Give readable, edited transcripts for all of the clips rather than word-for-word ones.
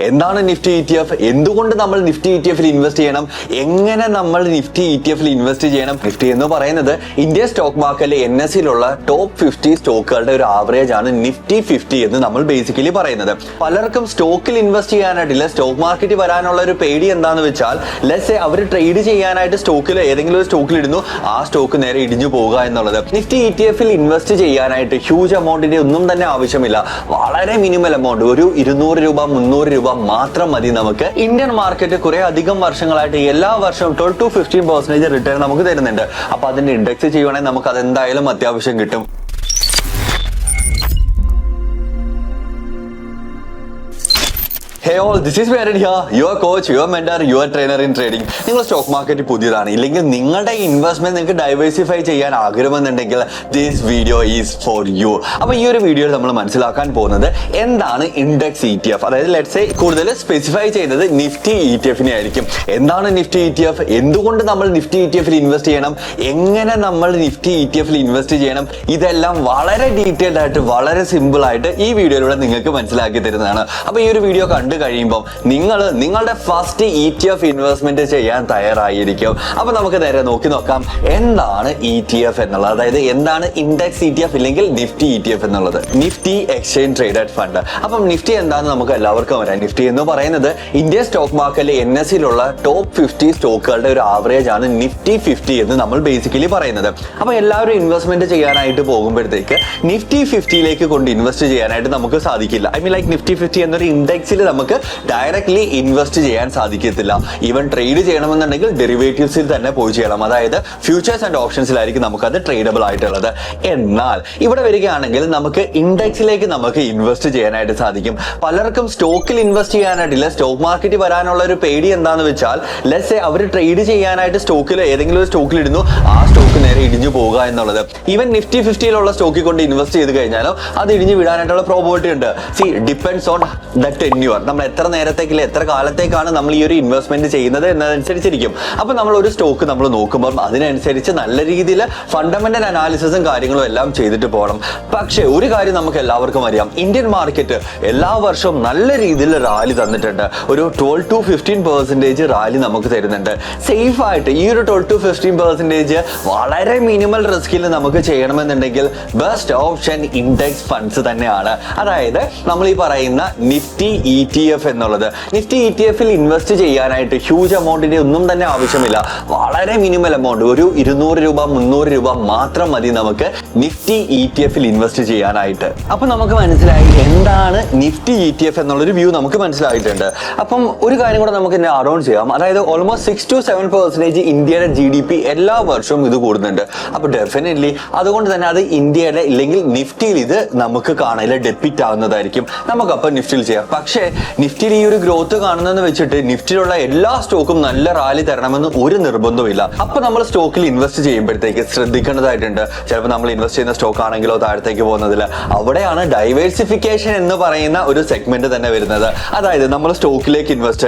എന്താണ് Nifty ETF? എന്തുകൊണ്ട് നമ്മൾ നിഫ്റ്റി ETF ഇൻവെസ്റ്റ് ചെയ്യണം? എങ്ങനെ നമ്മൾ നിഫ്റ്റി ETF ഇൻവെസ്റ്റ് ചെയ്യണം? നിഫ്റ്റി എന്ന് പറയുന്നത് ഇന്ത്യൻ സ്റ്റോക്ക് മാർക്കറ്റിലെ NSEയിലുള്ള ടോപ്പ് 50 സ്റ്റോക്കുകളുടെ ഒരു ആവറേജ് ആണ് നിഫ്റ്റി 50 എന്ന് നമ്മൾ ബേസിക്കലി പറയുന്നത്. പലർക്കും സ്റ്റോക്കിൽ ഇൻവെസ്റ്റ് ചെയ്യാനായിട്ടില്ല. സ്റ്റോക്ക് മാർക്കറ്റ് വരാനുള്ള ഒരു പേടി എന്താണെന്ന് വെച്ചാൽ ലെറ്റ്സ് അവർ ട്രേഡ് ചെയ്യാനായിട്ട് സ്റ്റോക്കിൽ ഏതെങ്കിലും ഒരു സ്റ്റോക്കിൽ ഇടുന്നു, ആ സ്റ്റോക്ക് നേരെ ഇടിഞ്ഞു പോകുക എന്നുള്ളത്. നിഫ്റ്റി ETF ഇൻവെസ്റ്റ് ചെയ്യാനായിട്ട് ഹ്യൂജ് എമൗണ്ടിന്റെ ഒന്നും തന്നെ ആവശ്യമില്ല. വളരെ മിനിമൽ എമൗണ്ട്, ഒരു 200 രൂപ 300 രൂപ മാത്രം മതി. നമുക്ക് ഇന്ത്യൻ മാർക്കറ്റ് കുറെ അധികം വർഷങ്ങളായിട്ട് എല്ലാ വർഷവും 12 to 15% റിട്ടേൺ നമുക്ക് തരുന്നുണ്ട്. അപ്പൊ അതിന്റെ ഇൻഡെക്സ് ചെയ്യുവാണെങ്കിൽ നമുക്ക് അത് എന്തായാലും അത്യാവശ്യം കിട്ടും. Hey all, this is Vered here, your coach, your mentor, your trainer in trading. നിങ്ങൾ സ്റ്റോക്ക് മാർക്കറ്റ് പുതിയതാണ്, ഇല്ലെങ്കിൽ നിങ്ങളുടെ ഇൻവെസ്റ്റ്മെന്റ് നിങ്ങൾക്ക് ഡൈവേഴ്സിഫൈ ചെയ്യാൻ ആഗ്രഹമെന്നുണ്ടെങ്കിൽ this video is for you. അപ്പൊ ഈ ഒരു വീഡിയോയിൽ നമ്മൾ മനസ്സിലാക്കാൻ പോകുന്നത് എന്താണ് ഇൻഡെക്സ് ETF. അതായത് ലെറ്റ്സ് സേ കൂടുതൽ സ്പെസിഫൈ ചെയ്യുന്നത് നിഫ്റ്റി ETF ആയിരിക്കും. എന്താണ് നിഫ്റ്റി ETF? എന്തുകൊണ്ട് നമ്മൾ നിഫ്റ്റി ETF ഇൻവെസ്റ്റ് ചെയ്യണം? എങ്ങനെ നമ്മൾ നിഫ്റ്റി ETF ഇൻവെസ്റ്റ് ചെയ്യണം? ഇതെല്ലാം വളരെ ഡീറ്റെയിൽഡ് ആയിട്ട്, വളരെ സിമ്പിൾ ആയിട്ട് ഈ വീഡിയോയിലൂടെ നിങ്ങൾക്ക് മനസ്സിലാക്കി തരുന്നതാണ്. അപ്പൊ ഈ ഒരു വീഡിയോ കണ്ടു കഴിയുമ്പോൾ നിങ്ങളുടെ ഫസ്റ്റ് ETF ഇൻവെസ്റ്റ്മെന്റ് ചെയ്യാൻ തയ്യാറായിരിക്കും. അപ്പൊ നമുക്ക് നേരെ നോക്കാം എന്താണ് ETF എന്നുള്ളത്. അതായത് എന്താണ് ഇൻഡെക്സ് ETF ഇല്ലെങ്കിൽ നിഫ്റ്റി ETF എന്നുള്ളത്. Nifty exchange traded fund. അപ്പം നിഫ്റ്റി എന്താണെന്ന് നമുക്ക് എല്ലാവർക്കും അറിയാം. നിഫ്റ്റി എന്ന് പറയുന്നത് ഇന്ത്യൻ സ്റ്റോക്ക് മാർക്കറ്റിലെ NSEയിലുള്ള ടോപ്പ് 50 സ്റ്റോക്കുകളുടെ ഒരു ആവറേജ് ആണ് നിഫ്റ്റി 50 എന്ന് നമ്മൾ ബേസിക്കലി പറയുന്നത്. അപ്പൊ എല്ലാവരും ഇൻവെസ്റ്റ്മെന്റ് ചെയ്യാനായിട്ട് പോകുമ്പോഴത്തേക്ക് നിഫ്റ്റി 50യിലേക്ക് കൊണ്ട് ഇൻവെസ്റ്റ് ചെയ്യാനായിട്ട് നമുക്ക് സാധിക്കില്ല. ഐ മീൻ ലൈക്ക് നിഫ്റ്റി 50 എന്നൊരു ഇൻഡെക്സിൽ നമുക്ക് ഡയറക്ട്ലി ഇൻവെസ്റ്റ് ചെയ്യാൻ സാധിക്കത്തില്ല. ഈവൻ ട്രേഡ് ചെയ്യണമെന്നുണ്ടെങ്കിൽ ഡെറിവേറ്റീവ്സിൽ തന്നെ പോയി ചെയ്യണം. അതായത് ഫ്യൂച്ചേഴ്സ് ആൻഡ് ഓപ്ഷൻസിലായിരിക്കും നമുക്കത് ട്രേഡബിൾ ആയിട്ടുള്ളത്. എന്നാൽ ഇവിടെ വരികയാണെങ്കിൽ നമുക്ക് ഇൻഡെക്സിലേക്ക് നമുക്ക് ഇൻവെസ്റ്റ് ചെയ്യാനായിട്ട് സാധിക്കും. പലർക്കും സ്റ്റോക്കിൽ ഇൻവെസ്റ്റ് ചെയ്യാനായിട്ടില്ല. സ്റ്റോക്ക് മാർക്കറ്റ് വരാനുള്ള ഒരു പേടി എന്താണെന്ന് വെച്ചാൽ ലെറ്റ്സ് സേ അവർ ട്രേഡ് ചെയ്യാനായിട്ട് സ്റ്റോക്കിൽ ഏതെങ്കിലും ഒരു സ്റ്റോക്കിൽ ഇടുന്നു, ആ സ്റ്റോക്ക് നേരെ ഇടിഞ്ഞു പോകുക എന്നുള്ളത്. ഈവൻ നിഫ്റ്റി 50യിലുള്ള സ്റ്റോക്കിൽ കൊണ്ട് ഇൻവെസ്റ്റ് ചെയ്ത് കഴിഞ്ഞാലും അത് ഇടിഞ്ഞു വിടാനായിട്ടുള്ള പ്രോബിലിറ്റി ഉണ്ട്. C depends on the tenure. നമ്മൾ എത്ര നേരത്തേക്കില്ല, എത്ര കാലത്തേക്കാണ് നമ്മൾ ഈ ഒരു ഇൻവെസ്റ്റ്മെന്റ് ചെയ്യുന്നത് എന്നതനുസരിച്ചിരിക്കും. അപ്പൊ നമ്മൾ ഒരു സ്റ്റോക്ക് നമ്മൾ നോക്കുമ്പോൾ അതിനനുസരിച്ച് നല്ല രീതിയിൽ ഫണ്ടമെന്റൽ അനാലിസിസും കാര്യങ്ങളും എല്ലാം ചെയ്തിട്ട് പോകണം. പക്ഷെ ഒരു കാര്യം നമുക്ക് എല്ലാവർക്കും അറിയാം, ഇന്ത്യൻ മാർക്കറ്റ് എല്ലാ വർഷവും നല്ല രീതിയിൽ റാലി തന്നിട്ടുണ്ട്. ഒരു 12 to 15% റാലി നമുക്ക് തരുന്നുണ്ട്. സേഫ് ആയിട്ട് ഈ ഒരു 12 to 15% വളരെ മിനിമൽ റിസ്കിൽ നമുക്ക് ചെയ്യണമെന്നുണ്ടെങ്കിൽ ബെസ്റ്റ് ഓപ്ഷൻ ഇൻഡെക്സ് ഫണ്ട്സ് തന്നെയാണ്. അതായത് നമ്മൾ ഈ പറയുന്ന നിഫ്റ്റി ETF എന്നുള്ളത്. നിഫ്റ്റി ETF ഇൻവെസ്റ്റ് ചെയ്യാനായിട്ട് ഹ്യൂജ് എമൗണ്ടിന്റെ ഒന്നും തന്നെ ആവശ്യമില്ല. വളരെ മിനിമൽ എമൗണ്ട്, ഒരു 200 രൂപ 300 രൂപ മാത്രം മതി നമുക്ക് നിഫ്റ്റി ETF ഇൻവെസ്റ്റ് ചെയ്യാനായിട്ട്. അപ്പൊ നമുക്ക് മനസ്സിലായി എന്താണ് നിഫ്റ്റി ETF എന്നുള്ളൊരു വ്യൂ നമുക്ക് മനസ്സിലായിട്ടുണ്ട്. അപ്പം ഒരു കാര്യം കൂടെ നമുക്ക് ഇതിനെ ആഡ് ഓൺ ചെയ്യാം. അതായത് ഓൾമോസ്റ്റ് 6 to 7% ഇന്ത്യയുടെ GDP എല്ലാ വർഷവും ഇത് കൂടുന്നുണ്ട്. അപ്പൊ ഡെഫിനറ്റ്ലി അതുകൊണ്ട് തന്നെ അത് ഇന്ത്യയുടെ ഇല്ലെങ്കിൽ നിഫ്റ്റിയിൽ ഇത് നമുക്ക് കാണാൻ ഡെപ്പിറ്റ് ആവുന്നതായിരിക്കും. നമുക്കപ്പോൾ നിഫ്റ്റിയിൽ ചെയ്യാം. പക്ഷേ നിഫ്റ്റിയിൽ ഈ ഒരു ഗ്രോത്ത് കാണുന്നതെന്ന് വെച്ചിട്ട് നിഫ്റ്റിയിലുള്ള എല്ലാ സ്റ്റോക്കും നല്ല റാലി തരണമെന്ന് ഒരു നിർബന്ധമില്ല. അപ്പൊ നമ്മൾ സ്റ്റോക്കിൽ ഇൻവെസ്റ്റ് ചെയ്യുമ്പോഴത്തേക്ക് ശ്രദ്ധിക്കേണ്ടതായിട്ടുണ്ട്. ചിലപ്പോൾ നമ്മൾ ഇൻവെസ്റ്റ് ചെയ്യുന്ന സ്റ്റോക്ക് ആണെങ്കിലോ താഴത്തേക്ക് പോകുന്നതിൽ അവിടെയാണ് ഡൈവേഴ്സിഫിക്കേഷൻ എന്ന് പറയുന്ന ഒരു സെഗ്മെന്റ് തന്നെ വരുന്നത്. അതായത് നമ്മൾ സ്റ്റോക്കിലേക്ക്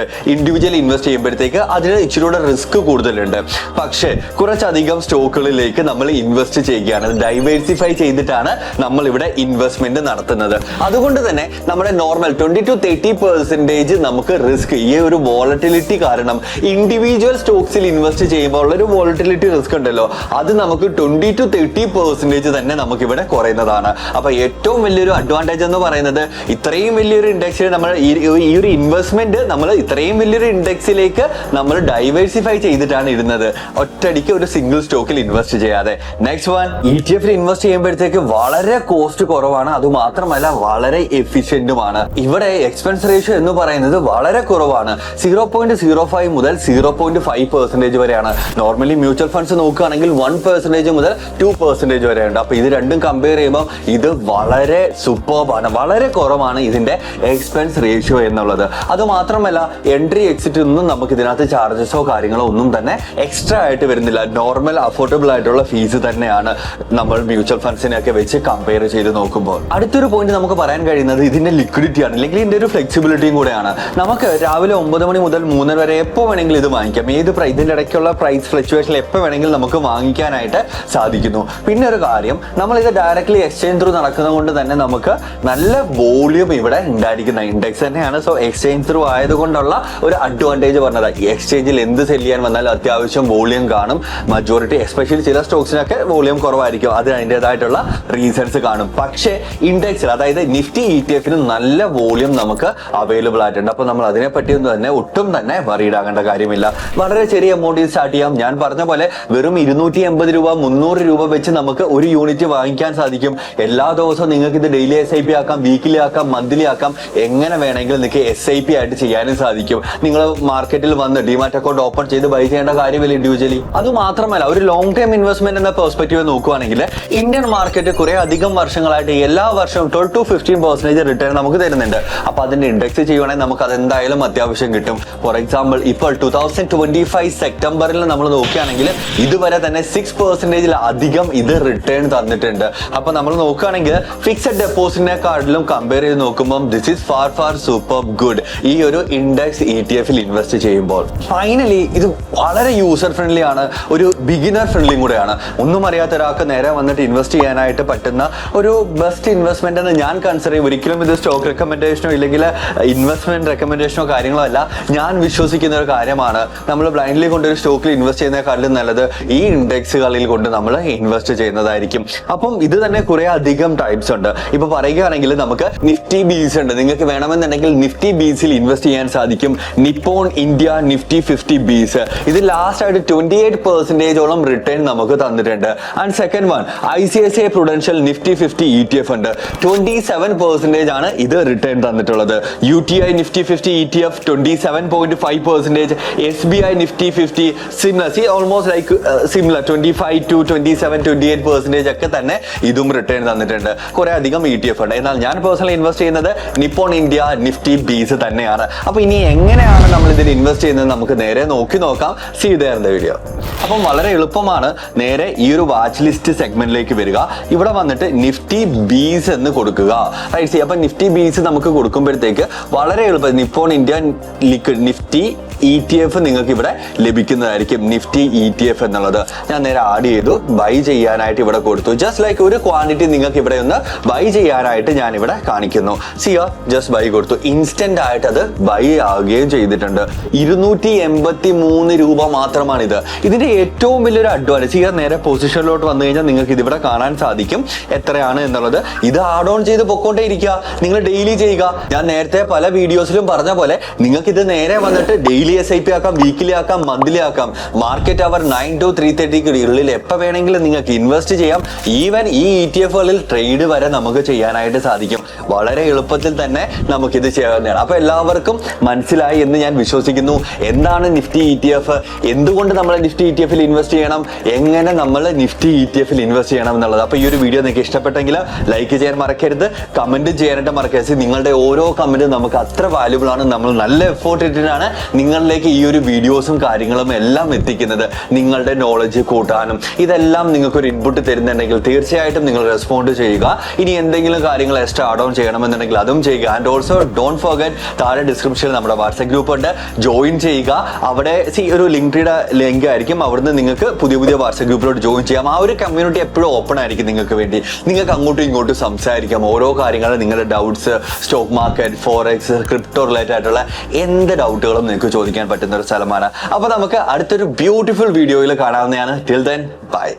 ഇൻഡിവിജ്വൽ ഇൻവെസ്റ്റ് ചെയ്യുമ്പോഴത്തേക്ക് അതിന് ഇച്ചിരി കൂടെ റിസ്ക് കൂടുതലുണ്ട്. പക്ഷേ കുറച്ചധികം സ്റ്റോക്കുകളിലേക്ക് നമ്മൾ ഇൻവെസ്റ്റ് ചെയ്യുകയാണ്. ഡൈവേഴ്സിഫൈ ചെയ്തിട്ടാണ് നമ്മൾ ഇവിടെ ഇൻവെസ്റ്റ്മെന്റ് നടത്തുന്നത്. അതുകൊണ്ട് തന്നെ നമ്മുടെ നോർമൽ 20 to 30% നമുക്ക് റിസ്ക്, ഈ ഒരു വോളറ്റിലിറ്റി കാരണം ഇൻഡിവിജ്വൽ സ്റ്റോക്സിൽ ഇൻവെസ്റ്റ് ചെയ്യുമ്പോൾ ഉള്ള ഒരു വോളറ്റിലിറ്റി റിസ്ക് ഉണ്ടല്ലോ, അത് നമുക്ക് 20 to 30% തന്നെ നമുക്ക് ഇവിടെ കുറയുന്നതാണ്. അപ്പൊ ഏറ്റവും വലിയൊരു അഡ്വാൻറ്റേജ് എന്ന് പറയുന്നത് ഇത്രയും വലിയൊരു ഇൻഡെക്സിൽ നമ്മൾ ഈ ഒരു ഇൻവെസ്റ്റ്മെന്റ് നമ്മൾ ഇത്രയും വലിയൊരു ഇൻഡെക്സിലേക്ക് നമ്മൾ ഡൈവേഴ്സിഫൈ ചെയ്തിട്ടാണ് ഇടുന്നത്, ഒറ്റയടിക്ക് ഒരു സിംഗിൾ സ്റ്റോക്കിൽ ഇൻവെസ്റ്റ് ചെയ്യാതെ. നെക്സ്റ്റ് വൺ, ETF ഇൻവെസ്റ്റ് ചെയ്യുമ്പോഴത്തേക്ക് വളരെ കോസ്റ്റ് കുറവാണ്. അതുമാത്രമല്ല വളരെ എഫിഷ്യന്റുമാണ്. ഇവിടെ എക്സ്പെൻസ് റേഷ്യോ എന്ന് പറയുന്നത് വളരെ കുറവാണ്. 0.05 മുതൽ 0.5% വരെയാണ്. നോർമലി മ്യൂച്വൽ ഫണ്ട്സ് നോക്കുകയാണെങ്കിൽ 1% മുതൽ 2% വരെയുണ്ട്. അപ്പൊ ഇത് രണ്ടും കമ്പയർ ചെയ്യുമ്പോൾ ഇത് വളരെ സൂപ്പർബാണ്, വളരെ കുറവാണ് ഇതിന്റെ എക്സ്പെൻസ് റേഷ്യോ എന്നുള്ളത്. അത് മാത്രമല്ല എൻട്രി എക്സിറ്റ് ഒന്നും നമുക്ക് ഇതിനകത്ത് ചാർജസോ കാര്യങ്ങളോ ഒന്നും തന്നെ എക്സ്ട്രാ ആയിട്ട് വരുന്നില്ല. നോർമൽ അഫോർഡബിൾ ആയിട്ടുള്ള ഫീസ് തന്നെയാണ് നമ്മൾ മ്യൂച്വൽ ഫണ്ട്സിനെയൊക്കെ വെച്ച് കമ്പയർ ചെയ്ത് നോക്കുമ്പോൾ. അടുത്തൊരു പോയിന്റ് നമുക്ക് പറയാൻ കഴിയുന്നത് ഇതിന്റെ ലിക്വിഡിറ്റി ആണ്, അല്ലെങ്കിൽ ഇതിന്റെ ഒരു ഫ്ലെക്സിബിലിറ്റി ഫ്ലെക്സിബിലിറ്റിയും കൂടെയാണ്. നമുക്ക് രാവിലെ 9 മണി മുതൽ 3 വരെ എപ്പോൾ വേണമെങ്കിലും ഇത് വാങ്ങിക്കാം. ഏത് ഇതിന്റെ ഇടയ്ക്കുള്ള പ്രൈസ് ഫ്ലക്ച്വേഷൻ എപ്പോൾ വേണമെങ്കിലും നമുക്ക് വാങ്ങിക്കാനായിട്ട് സാധിക്കുന്നു. പിന്നെ ഒരു കാര്യം, നമ്മൾ ഇത് ഡയറക്ട്ലി എക്സ്ചേഞ്ച് ത്രൂ നടക്കുന്നത് കൊണ്ട് തന്നെ നമുക്ക് നല്ല വോളിയം ഇവിടെ ഉണ്ടായിരിക്കുന്ന ഇൻഡെക്സ് തന്നെയാണ്. സോ എക്സ്ചേഞ്ച് ത്രൂ ആയതുകൊണ്ടുള്ള ഒരു അഡ്വാൻറ്റേജ് പറഞ്ഞത്, ഈ എക്സ്ചേഞ്ചിൽ എന്ത് സെല് ചെയ്യാൻ വന്നാലും അത്യാവശ്യം വോളിയം കാണും. മജോറിറ്റി എസ്പെഷ്യലി ചില സ്റ്റോക്സിനൊക്കെ വോളിയം കുറവായിരിക്കും, അത് അതിൻ്റെതായിട്ടുള്ള റീസൺസ് കാണും. പക്ഷേ ഇൻഡെക്സിൽ, അതായത് നിഫ്റ്റി ETF നല്ല വോളിയം നമുക്ക് അവൈലബിൾ ആയിട്ടുണ്ട്. അപ്പോൾ നമ്മൾ അതിനെ പറ്റിയൊന്നും തന്നെ ഒട്ടും തന്നെ വറീഡ് ആകേണ്ട കാര്യമില്ല. വളരെ ചെറിയ എമൗണ്ടിൽ സ്റ്റാർട്ട് ചെയ്യാം. ഞാൻ പറഞ്ഞ പോലെ വെറും 280 രൂപ 300 രൂപ വെച്ച് നമുക്ക് ഒരു യൂണിറ്റ് വാങ്ങിക്കാൻ സാധിക്കും. എല്ലാ ദിവസവും നിങ്ങൾക്ക് ഇത് ഡെയിലി SIP ആക്കാം, വീക്കിലി ആക്കാം, മന്ത്ലി ആക്കാം, എങ്ങനെ വേണമെങ്കിലും നിങ്ങൾക്ക് SIP ആയിട്ട് ചെയ്യാനും സാധിക്കും. നിങ്ങൾ മാർക്കറ്റിൽ വന്ന് ഡിമാറ്റ് അക്കൗണ്ട് ഓപ്പൺ ചെയ്ത് ബൈ ചെയ്യേണ്ട കാര്യമില്ല ഇൻഡിവിജ്വലി. അത് മാത്രമല്ല, ഒരു ലോങ് ടൈം ഇൻവെസ്റ്റ്മെന്റ് എന്ന പെർസ്പെക്റ്റീവ് നോക്കുകയാണെങ്കിൽ ഇന്ത്യൻ മാർക്കറ്റ് കുറെ അധികം വർഷങ്ങളായിട്ട് എല്ലാ വർഷവും 12 to 15% റിട്ടേൺ നമുക്ക് തരുന്നുണ്ട്. അപ്പൊ അതിന്റെ ഇൻഡെക്സ് ചെയ്യുവാണെങ്കിൽ നമുക്ക് അത് എന്തായാലും അത്യാവശ്യം കിട്ടും. ഫോർ എക്സാമ്പിൾ, ഇപ്പോൾ 2025 സെപ്റ്റംബറിൽ നമ്മൾ നോക്കുകയാണെങ്കിൽ ഇതുവരെ തന്നെ 6% അധികം ഇത് റിട്ടേൺ തന്നിട്ടുണ്ട്. അപ്പൊ നമ്മൾ നോക്കുകയാണെങ്കിൽ ഫിക്സഡ് ഡെപ്പോസിറ്റിനെക്കാട്ടിലും കമ്പയർ ചെയ്ത് നോക്കുമ്പോൾ this is far far super good ഈ ഒരു ഇൻഡെക്സ് ETF ഇൻവെസ്റ്റ് ചെയ്യുമ്പോൾ. ഫൈനലി ഇത് വളരെ യൂസർ ഫ്രണ്ട്ലി ആണ്, ഒരു ബിഗിനർ ഫ്രണ്ട്ലിയും കൂടെയാണ്. ഒന്നും അറിയാത്ത ഒരാൾക്ക് നേരെ വന്നിട്ട് ഇൻവെസ്റ്റ് ചെയ്യാനായിട്ട് പറ്റുന്ന ഒരു ബെസ്റ്റ് ഇൻവെസ്റ്റ്മെന്റ് എന്ന് ഞാൻ കൺസിഡർ ചെയ്യും. ഒരിക്കലും ഇത് സ്റ്റോക്ക് റെക്കമെൻഡേഷനോ ഇല്ലെങ്കിൽ ഇൻവെസ്റ്റ്മെന്റ് റെക്കമെൻഡേഷനോ കാര്യങ്ങളോ അല്ല. ഞാൻ വിശ്വസിക്കുന്ന ഒരു കാര്യമാണ്, നമ്മൾ ബ്ലൈൻഡ്ലി കൊണ്ടൊരു സ്റ്റോക്കിൽ ഇൻവെസ്റ്റ് ചെയ്യുന്നതിനെക്കാളും നല്ലത് ഈ ഇൻഡെക്സുകളിൽ കൊണ്ട് നമ്മൾ ഇൻവെസ്റ്റ് ചെയ്യുന്നതായിരിക്കും. അപ്പം ഇത് തന്നെ കുറെ അധികം ടൈപ്സ് ഉണ്ട്. ഇപ്പൊ പറയുകയാണെങ്കിൽ നമുക്ക് നിഫ്റ്റി ബീസ് ഉണ്ട്. നിങ്ങൾക്ക് വേണമെന്നുണ്ടെങ്കിൽ നിഫ്റ്റി ബീസിൽ ഇൻവെസ്റ്റ് ചെയ്യാൻ സാധിക്കും. നിപ്പോൺ ഇന്ത്യ നിഫ്റ്റി 50 ബീസ്, ഇത് ലാസ്റ്റ് ആയിട്ട് 28% റിട്ടേൺ നമുക്ക് തന്നിട്ടുണ്ട്. And second one ICICI Prudential Nifty 50 ETF ഉണ്ട്. 27% ആണ് ഇത് റിട്ടേൺ തന്നിട്ടുള്ളത്. UTI Nifty 50 ETF 27.5%. SBI Nifty 50 similar, almost like similar 25 to 27, 28% ഒക്കെ തന്നെ ഇതും റിട്ടേൺ തന്നിട്ടുണ്ട്. കുറെ അധികം ETF ഉണ്ട്. എന്നാൽ ഞാൻ പേഴ്സണലി ഇൻവെസ്റ്റ് ചെയ്യുന്നത് നിപ്പോൺ ഇന്ത്യ നിഫ്റ്റി ബീസ് തന്നെയാണ്. അപ്പൊ ഇനി എങ്ങനെയാണ് നമ്മൾ ഇതിൽ ഇൻവെസ്റ്റ് ചെയ്യുന്നത് നമുക്ക് നേരെ നോക്കാം. See there in the video. അപ്പം വളരെ എളുപ്പമാണ്. നേരെ ഈ ഒരു വാച്ച് ലിസ്റ്റ് സെഗ്മെന്റിലേക്ക് വരിക. ഇവിടെ വന്നിട്ട് നിഫ്റ്റി ബീസ് എന്ന് കൊടുക്കുക. റൈറ്റ്. അപ്പൊ നിഫ്റ്റി ബീസ് നമുക്ക് കൊടുക്കുമ്പോഴത്തേക്ക് വളരെ എളുപ്പം നിപ്പോൺ ഇന്ത്യ നിഫ്റ്റി ETF നിങ്ങൾക്ക് ഇവിടെ ലഭിക്കുന്നതായിരിക്കും. നിഫ്റ്റി ETF എന്നുള്ളത് ഞാൻ നേരെ ആഡ് ചെയ്തു. ബൈ ചെയ്യാനായിട്ട് ഇവിടെ കൊടുത്തു. ജസ്റ്റ് ലൈക്ക് ഒരു ക്വാണ്ടിറ്റി നിങ്ങൾക്ക് ഇവിടെ ഒന്ന് ബൈ ചെയ്യാനായിട്ട് ഞാൻ ഇവിടെ കാണിക്കുന്നു. സിയോ ജസ്റ്റ് ബൈ കൊടുത്തു. ഇൻസ്റ്റന്റ് ആയിട്ട് അത് ബൈ ആവുകയും ചെയ്തിട്ടുണ്ട്. 283 രൂപ മാത്രമാണ് ഇത്. ഇതിന്റെ ഏറ്റവും വലിയൊരു അഡ്വാൻറ്റേജ്, സിയോ നേരെ പൊസിഷനിലോട്ട് വന്നു കഴിഞ്ഞാൽ നിങ്ങൾക്ക് ഇത് ഇവിടെ കാണാൻ സാധിക്കും എത്രയാണ് എന്നുള്ളത്. ഇത് ആഡ് ഓൺ ചെയ്ത് പൊക്കോണ്ടേ ഇരിക്കുക. നിങ്ങൾ ഡെയിലി ചെയ്യുക. ഞാൻ നേരത്തെ പല വീഡിയോസിലും പറഞ്ഞ പോലെ നിങ്ങൾക്ക് ഇത് നേരെ വന്നിട്ട് ഡെയിലി SIP ആക്കാം, വീക്കിലി ആക്കാം, മന്ത്ലി ആക്കാം. മാർക്കറ്റ് അവർ 9 to 3:30 ഉള്ളിൽ എപ്പോൾ വേണമെങ്കിലും നിങ്ങൾക്ക് ഇൻവെസ്റ്റ് ചെയ്യാം. ഈവൻ ഈ ETFകളിൽ ട്രേഡ് വരെ നമുക്ക് ചെയ്യാനായിട്ട് സാധിക്കും. വളരെ എളുപ്പത്തിൽ തന്നെ നമുക്കിത് ചെയ്യാവുന്നതാണ്. അപ്പൊ എല്ലാവർക്കും മനസ്സിലായി എന്ന് ഞാൻ വിശ്വസിക്കുന്നു. എന്താണ് നിഫ്റ്റി ETF, എന്തുകൊണ്ട് നമ്മൾ നിഫ്റ്റി ETF ഇൻവെസ്റ്റ് ചെയ്യണം, എങ്ങനെ നമ്മൾ നിഫ്റ്റി ETF ഇൻവെസ്റ്റ് ചെയ്യണം എന്നുള്ളത്. അപ്പൊ ഈ ഒരു വീഡിയോ നിങ്ങൾക്ക് ഇഷ്ടപ്പെട്ടെങ്കിൽ ലൈക്ക് ചെയ്യാൻ മറക്കരുത്, കമന്റ് ചെയ്യാനായിട്ട് മറക്കരുത്. നിങ്ങളുടെ ഓരോ കമന്റും നമുക്ക് അത്ര വാല്യുബിൾ ആണ്. നമ്മൾ നല്ല എഫോർട്ട് ഇട്ടിട്ടാണ് നിങ്ങളിലേക്ക് ഈ ഒരു വീഡിയോസും കാര്യങ്ങളും എല്ലാം എത്തിക്കുന്നത്. നിങ്ങളുടെ നോളജ് കൂട്ടാനും ഇതെല്ലാം നിങ്ങൾക്കൊരു ഇൻപുട്ട് തരുന്നുണ്ടെങ്കിൽ തീർച്ചയായിട്ടും നിങ്ങൾ റെസ്പോണ്ട് ചെയ്യുക. ഇനി എന്തെങ്കിലും കാര്യങ്ങൾ എക്സ്ട്രാ ആഡ് ഓൺ ചെയ്യണമെന്നുണ്ടെങ്കിൽ അതും ചെയ്യുക. ആൻഡ് ഓൾസോ ഡോണ്ട് ഫോർഗെറ്റ്, താഴെ ഡിസ്ക്രിപ്ഷനിൽ നമ്മുടെ വാട്സ്ആപ്പ് ഗ്രൂപ്പ് ഉണ്ട്, ജോയിൻ ചെയ്യുക. അവിടെ ഒരു ലിങ്ക്ഡിയുടെ ലിങ്ക് ആയിരിക്കും. അവിടുന്ന് നിങ്ങൾക്ക് പുതിയ വാട്സ്ആപ്പ് ഗ്രൂപ്പിലോട്ട് ജോയിൻ ചെയ്യാം. ആ ഒരു കമ്മ്യൂണിറ്റി എപ്പോഴും ഓപ്പൺ ആയിരിക്കും നിങ്ങൾക്ക് വേണ്ടി. നിങ്ങൾക്ക് അങ്ങോട്ടും ഇങ്ങോട്ടും സംസാരിക്കാം. ഓരോ കാര്യങ്ങളും നിങ്ങളുടെ doubts, stock market, forex, crypto related ആയിട്ടുള്ള എന്ത് ഡൗട്ടുകളും നിങ്ങൾക്ക് ചോദിക്കാൻ പറ്റുന്ന ഒരു സ്ഥലമാണ്. അപ്പൊ നമുക്ക് അടുത്തൊരു ബ്യൂട്ടിഫുൾ വീഡിയോയിൽ കാണാവുന്നതാണ്. Till then bye.